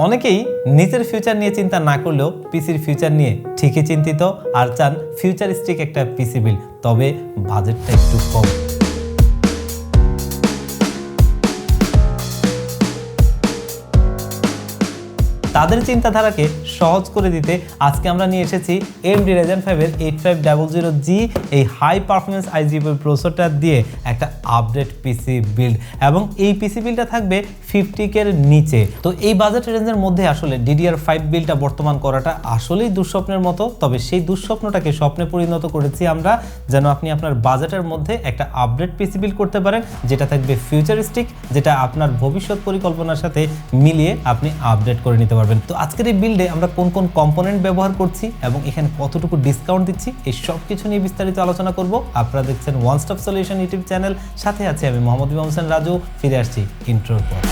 অনেকেই নিজের ফিউচার নিয়ে চিন্তা না করলেও পিসির ফিউচার নিয়ে ঠিকই চিন্তিত আর চান ফিউচারিস্টিক একটা পিসি বিল্ড, তবে বাজেটটা একটু কম। তাদের চিন্তাধারাকে সহজ করে দিতে আজকে আমরা নিয়ে এসেছি AMD Ryzen 5 এর 8500G এই হাই পারফরমেন্স iGPU প্রসেসরটা দিয়ে একটা আপডেট পিসি বিল্ড, এবং এই পিসি বিল্ডটা থাকবে 50K এর নিচে। তো এই বাজেট রেঞ্জের মধ্যে আসলে DDR5 বিল্ডটা বর্তমান করাটা আসলেই দুঃস্বপ্নের মতো, তবে সেই দুঃস্বপ্নটাকে স্বপ্নে পরিণত করেছি আমরা, যেন আপনি আপনার বাজেটের মধ্যে একটা আপডেট পিসি বিল্ড করতে পারেন যেটা থাকবে ফিউচারিস্টিক, যেটা আপনার ভবিষ্যৎ পরিকল্পনার সাথে মিলিয়ে আপনি আপডেট করে নিতে পারবেন। তো আজকের এই বিল্ডে আমরা কোন কোন কম্পোনেন্ট ব্যবহার করছি এবং এখানে কতটুকু ডিসকাউন্ট দিচ্ছি এই সব কিছু নিয়ে বিস্তারিত আলোচনা করব। আপনারা দেখছেন one stop solution YouTube channel, সাথে আছি আমি মোহাম্মদ ইমাম হোসেন রাজু। ফিরে আসছি ইন্ট্রোর পর।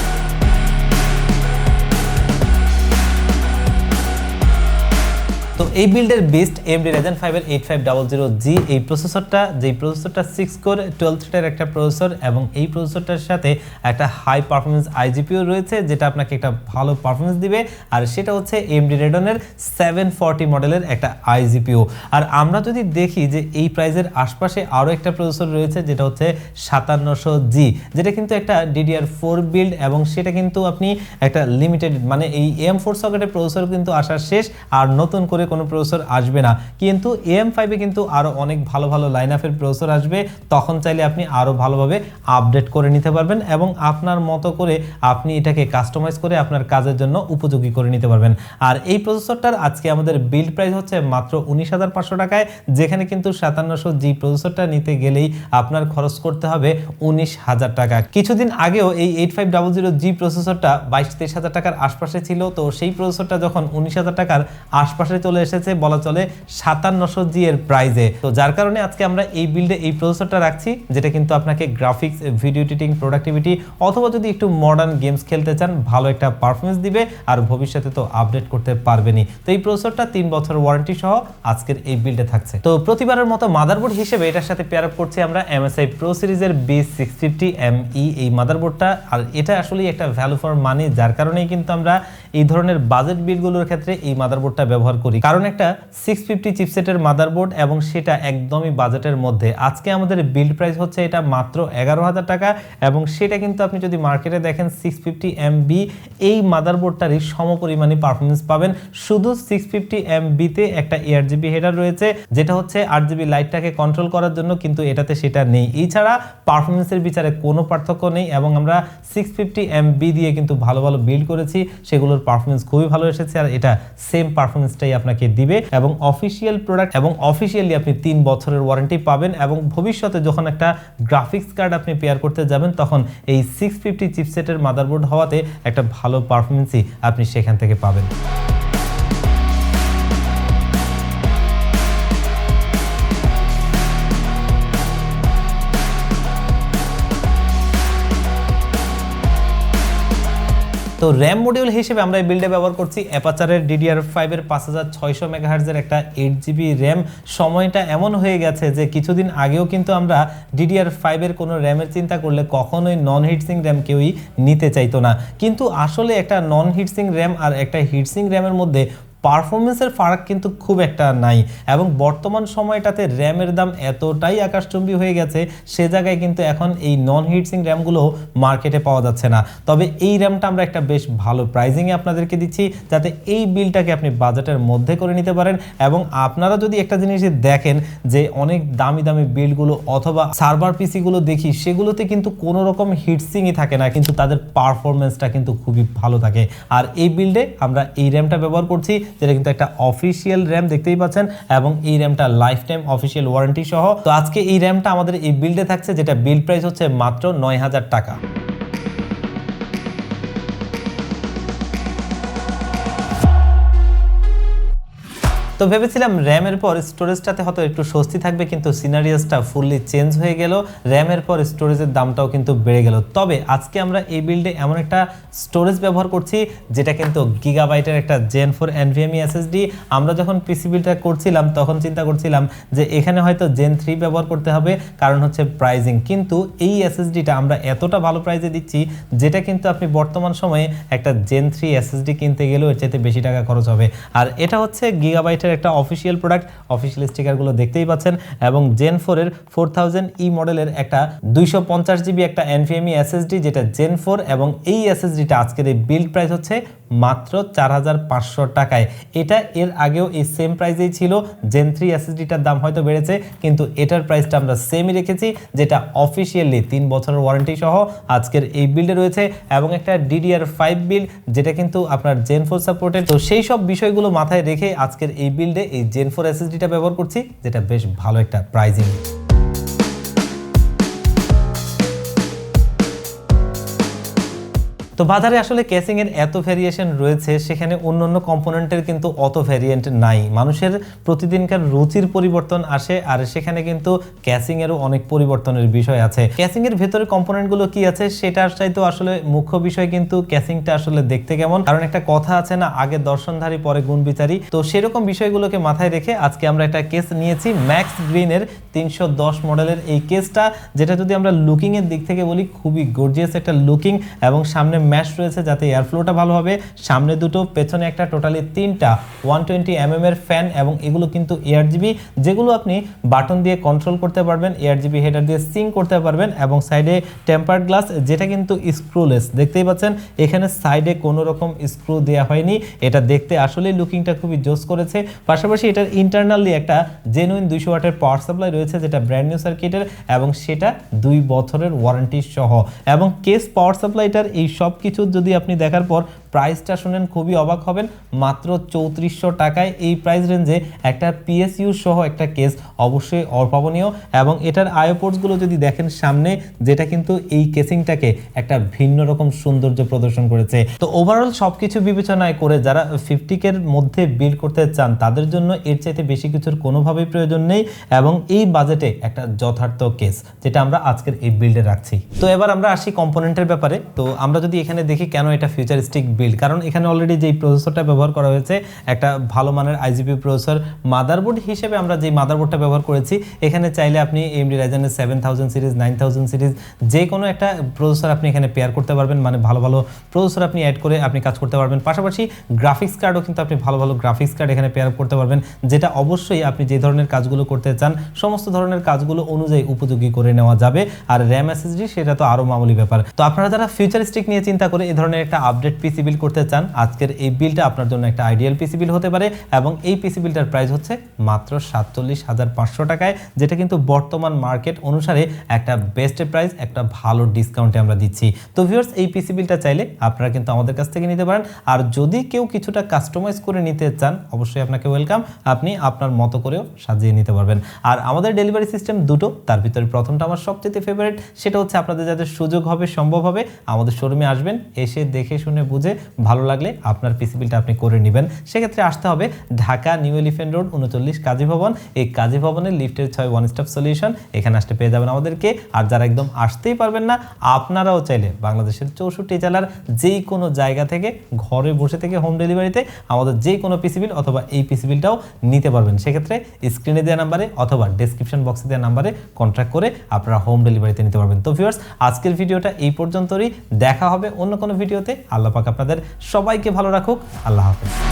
তো এই বিল্ডের বেস্ট AMD Ryzen 5 এর 8500G এই প্রসেসরটা, যেই প্রসেসরটা 6 কোর 12 থ্রেডের একটা প্রসেসর, এবং এই প্রসেসরটার সাথে একটা হাই পারফরমেন্স iGPU রয়েছে যেটা আপনাকে একটা ভালো পারফরমেন্স দিবে, আর সেটা হচ্ছে AMD Radeon এর 740 মডেলের একটা iGPU। আর আমরা যদি দেখি যে এই প্রাইসের আশপাশে আরও একটা প্রসেসর রয়েছে যেটা হচ্ছে 5700G, যেটা কিন্তু একটা DDR4 বিল্ড, এবং সেটা কিন্তু আপনি একটা লিমিটেড, মানে এই AM4 সকেটের প্রসেসর কিন্তু আসা শেষ, আর নতুন করে কোনো প্রসেসর আসবে না। কিন্তু AM5 এ কিন্তু আরো অনেক ভালো ভালো লাইন আপের প্রসেসর আসবে, তখন চাইলে আপনি আরো ভালোভাবে আপডেট করে নিতে পারবেন এবং আপনার মতো করে আপনি এটাকে কাস্টমাইজ করে আপনার কাজের জন্য উপযোগী করে নিতে পারবেন। আর এই প্রসেসরটার আজকে আমাদের বিল্ড প্রাইস হচ্ছে মাত্র 19,500 টাকায়, যেখানে কিন্তু 5700G প্রসেসরটা নিতে গেলেই আপনার খরচ করতে হবে 19,000 টাকা। কিছুদিন আগেও এই 8500G প্রসেসরটা 22-23,000 টাকার আশপাশে ছিল, তো সেই প্রসেসরটা যখন 19,000 টাকার আশপাশে চলে এসেছে বলা চলে 5700G এর প্রাইজে। তো যার কারণে আজকে আমরা এই বিল্ডে এই প্রসেসরটা রাখছি, যেটা কিন্তু আপনাকে গ্রাফিক্স, ভিডিও এডিটিং, প্রোডাক্টিভিটি, অথবা যদি একটু মডার্ন গেমস খেলতে চান ভালো একটা পারফরমেন্স দিবে, আর ভবিষ্যতে তো আপডেট করতে পারবেনি। তো এই প্রসেসরটা 3 বছর ওয়ারেন্টি সহ আজকের এই বিল্ডে থাকছে। তো প্রতিবারের মতো মাদারবোর্ড হিসেবে এটার সাথে পেয়ার আপ করছি আমরা MSI Pro সিরিজের B650ME এই মাদারবোর্ডটা, আর এটা আসলে একটা ভ্যালু ফর মানি, যার কারণেই কিন্তু আমরা এই ধরনের বাজেট বিল্ডগুলোর ক্ষেত্রে এই মাদারবোর্ডটা ব্যবহার করি, কারণ একটা 650 চিপসেটের মাদারবোর্ড এবং সেটা একদমই বাজেটের মধ্যে। আজকে আমাদের বিল্ড প্রাইস হচ্ছে এটা মাত্র 11,000 টাকা, এবং সেটা কিন্তু আপনি যদি মার্কেটে দেখেন 650MB এই মাদারবোর্ডটারই সমপরিমাণী পারফরমেন্স পাবেন। শুধু 650MB তে একটা 8GB হেডার রয়েছে, যেটা হচ্ছে 8GB লাইটটাকে কন্ট্রোল করার জন্য, কিন্তু এটাতে সেটা নেই। এছাড়া পারফরমেন্সের বিচারে কোনো পার্থক্য নেই, এবং আমরা 650MB দিয়ে কিন্তু ভালো ভালো বিল্ড করেছি, সেগুলোর পারফরমেন্স খুবই ভালো এসেছে, আর এটা সেম পারফরমেন্সটাই আপনাকে দিবে। এবং অফিসিয়াল প্রোডাক্ট, এবং অফিসিয়ালি আপনি 3 বছরের ওয়ারেন্টি পাবেন, এবং ভবিষ্যতে যখন একটা গ্রাফিক্স কার্ড আপনি পেয়ার করতে যাবেন তখন এই 650 চিপসেটের মাদারবোর্ড হওয়াতে একটা ভালো পারফরমেন্সই আপনি সেখান থেকে পাবেন। তো র্যাম মডিউল হিসেবে আমরা এই বিল্ডে ব্যবহার করছি অ্যাপাচারের DDR5 এর 5600 MHz এর একটা 8GB র্যাম। সময়টা এমন হয়ে গেছে যে কিছুদিন আগেও কিন্তু আমরা DDR5 এর কোনো র্যামের চিন্তা করলে কখনোই নন হিটসিং র্যাম কেউই নিতে চাইতো না, কিন্তু আসলে একটা নন হিটসিং র্যাম আর একটা হিটসিং র্যামের মধ্যে পারফরমেন্সের ফারাক কিন্তু খুব একটা নাই, এবং বর্তমান সময়টাতে র্যামের দাম এতটাই আকাশচুম্বী হয়ে গেছে, সে জায়গায় কিন্তু এখন এই নন হিটসিং র্যামগুলো মার্কেটে পাওয়া যাচ্ছে না। তবে এই র্যামটা আমরা একটা বেশ ভালো প্রাইজিংয়ে আপনাদেরকে দিচ্ছি, যাতে এই বিলটাকে আপনি বাজেটের মধ্যে করে নিতে পারেন। এবং আপনারা যদি একটা জিনিস দেখেন যে অনেক দামি দামি বিল্ডগুলো অথবা সার্ভার পিসিগুলো দেখি, সেগুলোতে কিন্তু কোনো রকম হিটসিংই থাকে না, কিন্তু তাদের পারফরমেন্সটা কিন্তু খুবই ভালো থাকে। আর এই বিল্ডে আমরা এই র্যামটা ব্যবহার করছি, যেটা কিন্তু একটা অফিসিয়াল র্যাম, দেখতেই পাচ্ছেন, এবং এই র্যামটা লাইফ টাইম অফিসিয়াল ওয়ারেন্টি সহ। তো আজকে এই র্যামটা আমাদের এই বিল্ডে থাকছে, যেটা বিল্ড প্রাইস হচ্ছে মাত্র 9,000 টাকা। তো ভেবেছিলাম র্যামের পর স্টোরেজটাতে হয়তো একটু স্বস্তি থাকবে, কিন্তু সিনারিয়াসটা ফুললি চেঞ্জ হয়ে গেল। র্যামের পর স্টোরেজের দামটাও কিন্তু বেড়ে গেল। তবে আজকে আমরা এই বিল্ডে এমন একটা স্টোরেজ ব্যবহার করছি যেটা কিন্তু গিগাবাইটের একটা Gen 4 NVMe SSD। আমরা যখন পিসি বিল্ডটা করছিলাম তখন চিন্তা করছিলাম যে এখানে হয়তো Gen 3 ব্যবহার করতে হবে, কারণ হচ্ছে প্রাইজিং। কিন্তু এই SSDটা আমরা এতটা ভালো প্রাইসে দিচ্ছি যেটা কিন্তু আপনি বর্তমান সময়ে একটা Gen 3 SSD কিনতে গেলেও এর চাইতে বেশি টাকা খরচ হবে। আর এটা হচ্ছে গিগাবাইটের একটা অফিসিয়াল প্রোডাক্ট, অফিসিয়াল স্টিকারগুলো দেখতেই পাচ্ছেন, এবং Gen 4 এর 4000E মডেলের একটা 250GB একটা NVMe SSD যেটা Gen 4, এবং এই SSDটা আজকের এই বিল্ড প্রাইস হচ্ছে মাত্র 4500 টাকায়। এটা এর আগেও এই সেম প্রাইসেই ছিল। Gen 3 SSDটার দাম হয়তো বেড়েছে, কিন্তু এটার প্রাইসটা আমরা সেমই রেখেছি, যেটা অফিসিয়ালি 3 বছরের ওয়ারেন্টি সহ আজকের এই বিল্ডে রয়েছে, এবং একটা DDR5 বিল্ড যেটা কিন্তু আপনার Gen 4 সাপোর্টেড। তো সেই সব বিষয়গুলো মাথায় রেখে আজকের এই বিল্ডে এই Gen 4 SSDটা ব্যবহার করছি, যেটা বেশ ভালো একটা প্রাইজিং। তো বাজারে আসলে কেসিং এর এত ভেরিয়েশন রয়েছে, সেখানে অন্যান্য কম্পোনেন্টের কিন্তু অত ভেরিয়েন্ট নাই। মানুষের প্রতিদিনকার রুচির পরিবর্তন আসে, আর সেখানে কিন্তু ক্যাসিং এরও অনেক পরিবর্তনের বিষয় আছে। ক্যাসিং এর ভেতরে কম্পোনেন্টগুলো কি আছে সেটার চাইতে আসলে মুখ্য বিষয় কিন্তু ক্যাসিংটা আসলে দেখতে কেমন। কারণ একটা কথা আছে না, আগে দর্শনধারী পরে গুণ বিচারী। তো সেরকম বিষয়গুলোকে মাথায় রেখে আজকে আমরা একটা কেস নিয়েছি ম্যাক্স গ্রিনের 310 মডেলের এই কেসটা, যেটা যদি আমরা লুকিং এর দিক থেকে বলি খুবই গর্জিয়াস একটা লুকিং, এবং সামনে ম্যাশ রয়েছে যাতে এয়ার ফ্লোটা ভালো হবে। সামনে দুটো, পেছনে একটা, টোটালি 3টা 120mm এর ফ্যান, এবং এগুলো কিন্তু ARGB, যেগুলো আপনি বাটন দিয়ে কন্ট্রোল করতে পারবেন, ARGB হেডার দিয়ে সিঙ্ক করতে পারবেন। এবং সাইডে টেম্পার্ড গ্লাস, যেটা কিন্তু স্ক্রুলেস, দেখতেই পাচ্ছেন এখানে সাইডে কোনো রকম স্ক্রু দেওয়া হয়নি। এটা দেখতে আসলে লুকিংটা খুবই জোস করেছে। পাশাপাশি এটার ইন্টারনালি একটা জেনুইন 200 ওয়াটের পাওয়ার সাপ্লাই রয়েছে, যেটা ব্র্যান্ড নিউ সার্কিটের, এবং সেটা 2 বছরের ওয়ারেন্টি সহ। এবং কেস পাওয়ার সাপ্লাইটার এই সব কিছু যদি আপনি দেখার পর প্রাইসটা শুনেন খুবই অবাক হবেন। মাত্র 3400 টাকায় এই প্রাইস রেঞ্জে একটা PSU সহ একটা কেস অবশ্যই অভাবনীয়। এবং এটার আয়োপোর্টসগুলো যদি দেখেন সামনে, যেটা কিন্তু এই কেসিংটাকে একটা ভিন্ন রকম সৌন্দর্য প্রদর্শন করেছে। তো ওভারঅল সবকিছু বিবেচনায় করে যারা 50K এর মধ্যে বিল্ড করতে চান তাদের জন্য এর চাইতে বেশি কিছুর কোনোভাবেই প্রয়োজন নেই, এবং এই বাজেটে একটা যথার্থ কেস যেটা আমরা আজকের এই বিল্ডে রাখছি। তো এবার আমরা আসি কম্পোনেন্টের ব্যাপারে। তো আমরা যদি এখানে দেখি কেন এটা ফিউচারিস্টিক বিল্ড, কারণ এখানে অলরেডি যেই প্রসেসরটা ব্যবহার করা হয়েছে একটা ভালো মানের IGP প্রসেসর। মাদারবোর্ড হিসেবে আমরা যে মাদারবোর্ডটা ব্যবহার করেছি, এখানে চাইলে আপনি AMD Ryzen 7000 সিরিজ, 9000 সিরিজ যে কোনো একটা প্রসেসর আপনি এখানে পেয়ার করতে পারবেন, মানে ভালো ভালো প্রসেসর আপনি অ্যাড করে আপনি কাজ করতে পারবেন। পাশাপাশি গ্রাফিক্স কার্ডও কিন্তু আপনি ভালো ভালো গ্রাফিক্স কার্ড এখানে পেয়ার করতে পারবেন, যেটা অবশ্যই আপনি যে ধরনের কাজগুলো করতে চান সমস্ত ধরনের কাজগুলো অনুযায়ী উপযোগী করে নেওয়া যাবে। আর RAM SSD সেটা তো আরও মামুলি ব্যাপার। তো আপনারা যারা ফিউচারিস্টিক নিয়ে চিন্তা করে এই ধরনের একটা আপডেট পিসি বিল্ড করতে চান, আজকের এই বিলটা আপনার জন্য একটা আইডিয়াল পিসি বিল হতে পারে। এবং এই পিসি বিলটার প্রাইস হচ্ছে মাত্র 47,500 টাকায়, যেটা কিন্তু বর্তমান মার্কেট অনুসারে একটা বেস্ট প্রাইস, একটা ভালো ডিসকাউন্টে আমরা দিচ্ছি। তো ভিউয়ার্স, এই পিসি বিলটা চাইলে আপনারা কিন্তু আমাদের কাছ থেকে নিতে পারেন। আর যদি কেউ কিছুটা কাস্টমাইজ করে নিতে চান, অবশ্যই আপনাকে ওয়েলকাম, আপনি আপনার মতো করেও সাজিয়ে নিতে পারবেন। আর আমাদের ডেলিভারি সিস্টেম দুটো, তার ভিতরে প্রথমটা আমার সবচেয়ে ফেভারিট, সেটা হচ্ছে আপনাদের যাদের সুযোগ হবে, সম্ভব হবে, আমাদের শোরুমে আসবেন, এসে দেখে শুনে বুঝে ভালো লাগলে আপনার পিসি বিলটা আপনি করে নেবেন। সেক্ষেত্রে আসতে হবে ঢাকা নিউ এলিফ্যান্ট রোড 39 কাজী ভবন। এই কাজী ভবনের লিফটের 6 ওয়ান স্টপ সলিউশন, এখানে আসতে পেয়ে যাবেন আমাদেরকে। আর যারা একদম আসতেই পারবেন না, আপনারাও চাইলে বাংলাদেশের 64 জেলার যেই কোনো জায়গা থেকে ঘরে বসে থেকে হোম ডেলিভারিতে আমাদের যে কোনো পিসি বিল অথবা এই পিসি বিলটাও নিতে পারবেন। সেক্ষেত্রে স্ক্রিনে দেওয়া নাম্বারে অথবা ডেসক্রিপশন বক্সে দেওয়া নাম্বারে কন্ট্যাক্ট করে আপনারা হোম ডেলিভারিতে নিতে পারবেন। তো ভিউয়ার্স, আজকের ভিডিওটা এই পর্যন্তই। দেখা হবে অন্য কোনো ভিডিওতে। আল্লাহ পাক আপনাদের সবাইকে ভালো রাখুক। আল্লাহ হাফেজ।